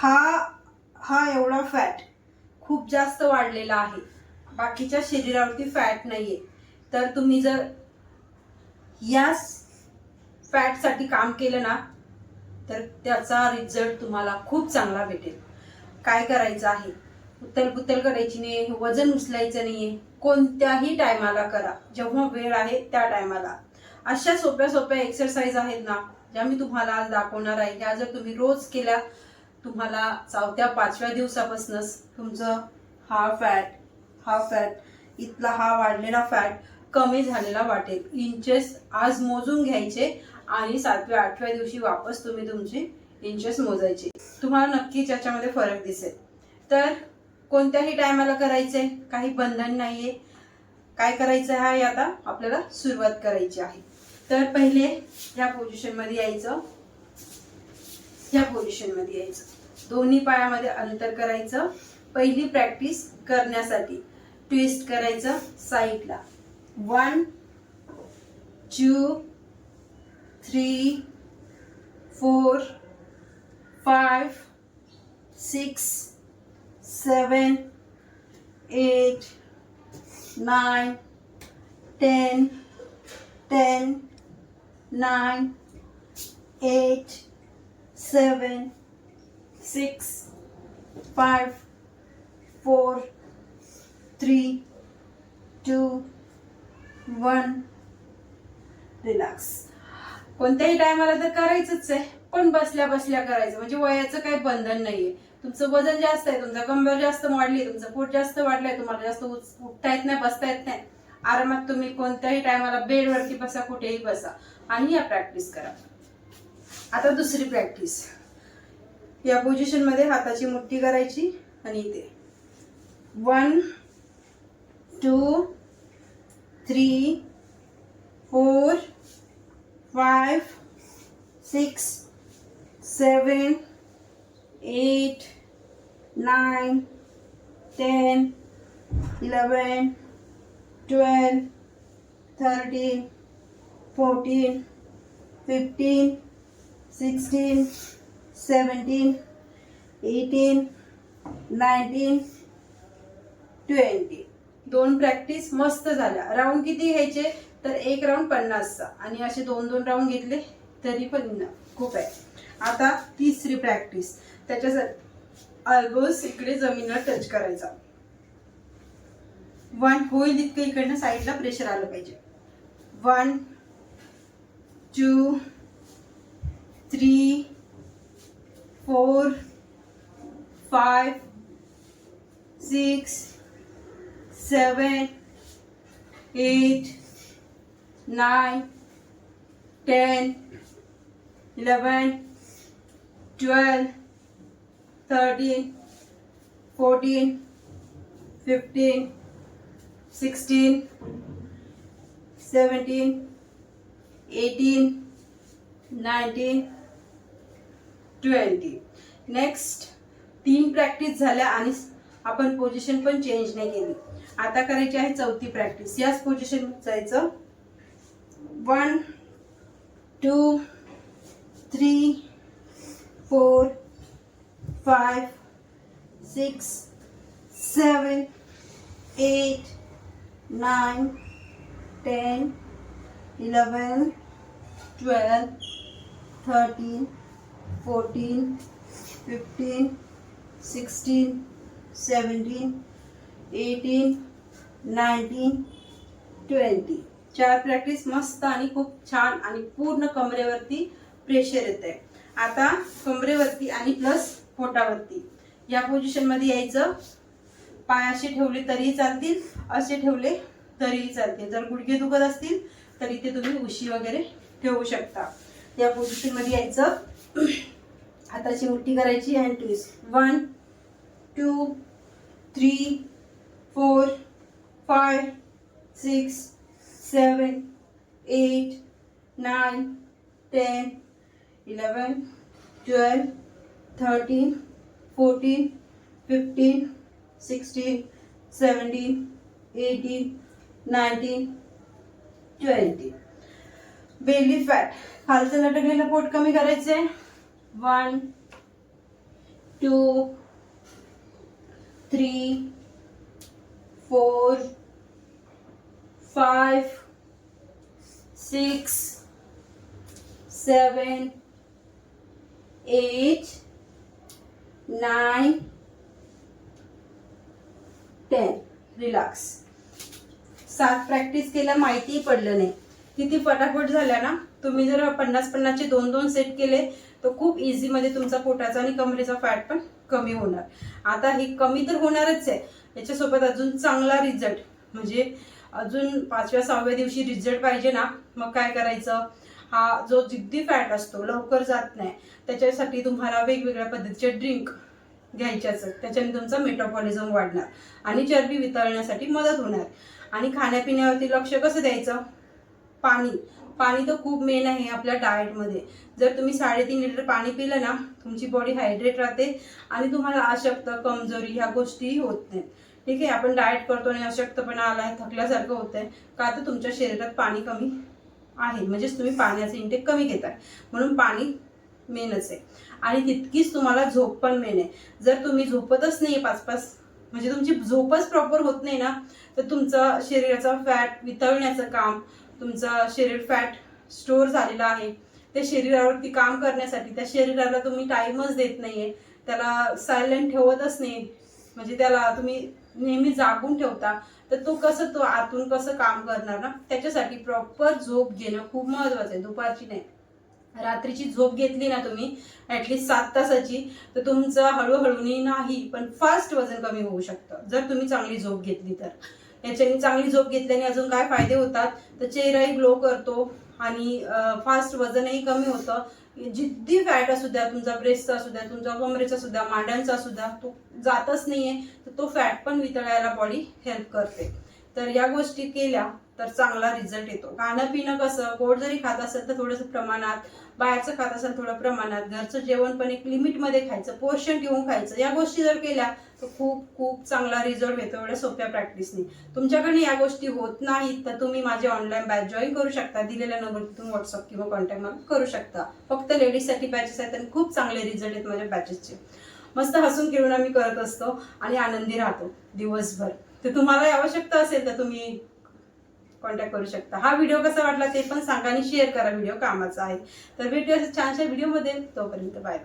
हा हा एवढा फॅट खूप जास्त वाढलेला आहे, बाकीच्या शरीरावरती फॅट नाहीये. तर तुम्ही जर या फॅटसाठी काम केलं ना तर त्याचा रिझल्ट तुम्हाला खूप चांगला भेटेल. काय करायचं आहे, उतल करायची नाही, वजन उचलायचं नाहीये. कोणत्याही टायमाला करा, जेव्हा वेळ आहे त्या टायमाला. अशा सोप्या सोप्या एक्सरसाइज आहेत ना ज्या मी तुम्हाला आज दाखवणार आहे. त्या जर तुम्ही रोज केल्या, तुम्हाला 4थ्या-5व्या दिवसापासूनच तुमचं हा फॅट इथला हा वाढलेला फॅट कमी झालेला वाटेल. इंचेस आज मोजून घ्यायचे आणि 7व्या-8व्या दिवशी वापस तुम्ही तुमचे इंचेस मोजायचे. तुम्हाला नक्कीच याच्यामध्ये फरक दिसेल. तर कोणत्याही टायमाला करायचंय, काही बंधन नाहीये. काय करायचं आहे, आता आपल्याला सुरुवात करायची आहे. तर पहिले या पोझिशन मध्ये यायचं, दोन्ही पायामध्ये अंतर करायचं. पहिली प्रॅक्टिस करण्यासाठी ट्विस्ट करायचं साईडला. 1 2 3 4 5 6 7 8 9 10 10 9 8 7 6 5 4 3 2 1. रिलॅक्स. कोणत्याही टायमाला तर करायचंच आहे, पण बसल्या बसल्या करायचं. म्हणजे वयाचं काही बंधन नाहीये. तुमचं वजन जास्त आहे, तुमचा कंबर जास्त वाढली, तुमचं पोट जास्त वाढलंय, तुम्हाला जास्त उठता येत नाही, बसता येत नाही, आरामात तुम्ही कोणत्याही टायमाला बेडवरती बसा, कुठेही बसा आणि या प्रॅक्टिस करा. आता दुसरी प्रॅक्टिस. या पोझिशन मध्ये हाताची मुठ्ठी करायची आणि इथे 1 2 3 4 5 6 7 8 9 10 11 12 13 14 15 16 17 18 19 20. दोन प्रॅक्टिस मस्त झाल्या. राऊंड किती घ्यायचे, तर एक राऊंड 50चा आणि असे 2-2 राऊंड घेतले तरी पण खूप आहे. आता तिसरी प्रॅक्टिस. त्याच्यासाठी अल्बोज इकडे जमिनीला टच करायचा. 1 होईल इतकं इकडनं साईडला प्रेशर आलं पाहिजे. 1 2 3 4 5 6 7 8 9 10 11 12 13 14 15 16 17 18 19 20. नेक्स्ट 3 प्रॅक्टिस झाल्या आणि आपण पोझिशन पण चेंज नाही केली. आता करायची आहे चौथी प्रॅक्टिस. याच पोझिशन जायचं. 1 2 3 4 5 6 7 8 9 10 11 12 13 14 15 16 17 18 19 20. 4 प्रॅक्टिस मस्त आणि खूप छान आणि पूर्ण कमरेवरती प्रेशर येत आहे. आता कमरेवरती आणि प्लस पोटावरती या पोझिशन मध्ये यायचं. पाय असे ठेवले तरीही चालतील, असे ठेवले तरीही चालतील. जर गुडघे दुखत असतील तर इथे तुम्ही उशी वगैरे ठेवू शकता. या पोझिशन मध्ये यायचं. हाताची मुठ्ठी करायची आणि ट्विस्ट. 1 2 3 4 5 6 7 8 9 10 11 12 13 14 15 16 17 18 19 20. बेली फॅट, खालचं लटकलेलं पोट कमी करायचंय. 1 2 3 4 5 6 7 8 9 10. रिलॅक्स. 7 प्रॅक्टिस केल्या माहिती पडलं नाही किती पटापट झाल्या ना. तुम्ही जर 50-50 चे 2-2 सेट केले तर खूप इझी मध्ये तुमचा पोटाचा आणि कमरेचा फॅट पण कमी होणार. आता हे कमी तर होणारच आहे, याच्यासोबत अजून चांगला रिझल्ट म्हणजे अजून 5व्या-6व्या दिवशी रिझल्ट पाहिजे ना, मग काय करायचं, हा जो जिद्दी फॅट असतो लवकर जात नाही त्याच्यासाठी तुम्हाला वेगवेगळ्या पद्धतीचे ड्रिंक घ्यायच्याच. त्याच्याने तुमचा मेटाबॉलिझम वाढणार आणि चरबी वितळण्यासाठी मदत होणार. आणि खाण्यापिण्यावरती लक्ष कसं द्यायचं, पाणी तर खूप मेन आहे आपल्या डाएटमध्ये. जर तुम्ही 3.5 लिटर पाणी पिलं ना, तुमची बॉडी हायड्रेट राहते आणि तुम्हाला अशक्त, कमजोरी ह्या गोष्टी होत नाहीत. ठीक आहे, आपण डाएट करतो आणि अशक्तपणा आलाय, थकल्यासारखं होतंय का, तर तुमच्या शरीरात पाणी कमी आहे, म्हणजेच तुम्ही पाण्याचे इंटेक कमी घेताय. म्हणून पाणी मेनच आहे. आणि तितकीच तुम्हाला झोप पण मेन आहे. जर तुम्ही झोपतच नाही 5-5 म्हणजे तुमची झोपच प्रॉपर होत नाही ना, तर तुमचं शरीराचा फॅट वितळण्याचं काम, तुमचं शरीर फॅट स्टोअर झालेलं आहे ते शरीरावरती काम करण्यासाठी, त्या शरीराला तुम्ही टाइमच देत नाहीये, त्याला सायलेंट ठेवतच नाही, म्हणजे त्याला तुम्ही नेहमी जागून ठेवता, तर तो आतून कसं काम करणार ना. त्याच्यासाठी प्रॉपर झोप घेणं खूप महत्वाचं आहे. दुपारची नाही, रात्रीची झोप घेतली ना तुम्ही ऍटलीस्ट 7 तासाची, तर तुमचं हळूहळूनी नाही पण फास्ट वजन कमी होऊ शकतं जर तुम्ही चांगली झोप घेतली तर. याच्याने चांगली झोप घेतल्याने अजून काय फायदे होतात, तर चेहराही ग्लो करतो आणि फास्ट वजनही कमी होतं. जिद्दी फॅट असू द्या, तुमचा ब्रेस्टचा असू द्या, तुमचा कमरेचा सुद्धा, मांड्यांचा सुद्धा, तो जातच नाहीये, तर तो फॅट पण वितळायला बॉडी हेल्प करते. तर या गोष्टी केल्या तर चांगला रिझल्ट येतो. खाणं पिणं कसं, गोड जरी खात असेल तर थोडंसं प्रमाणात, बाहेरचं खात असेल थोडं प्रमाणात, घरचं जेवण पण एक लिमिटमध्ये खायचं, पोर्शन ठेवून खायचं. या गोष्टी जर केल्या तर खूप खूप चांगला रिझल्ट येतो एवढ्या सोप्या प्रॅक्टिसने. तुमच्याकडे या गोष्टी होत नाहीत तर तुम्ही माझे ऑनलाईन बॅच जॉईन करू शकता. दिलेल्या नंबरवर तुम्ही व्हॉट्सअप किंवा कॉन्टॅक्ट मला करू शकता. फक्त लेडीजसाठी बॅचेस आहेत आणि खूप चांगले रिझल्ट आहेत माझ्या बॅचेसचे. मस्त हसून खेळून आम्ही करत असतो आणि आनंदी राहतो दिवसभर. तर तुम्हाला आवश्यकता असेल तर तुम्ही कॉन्टॅक्ट करू शकता. हा व्हिडिओ कसा वाटला ते पण सांगा आणि शेअर करा, व्हिडिओ कामाचा आहे. तर भेटूया छानशा व्हिडिओमध्ये, तोपर्यंत बाय.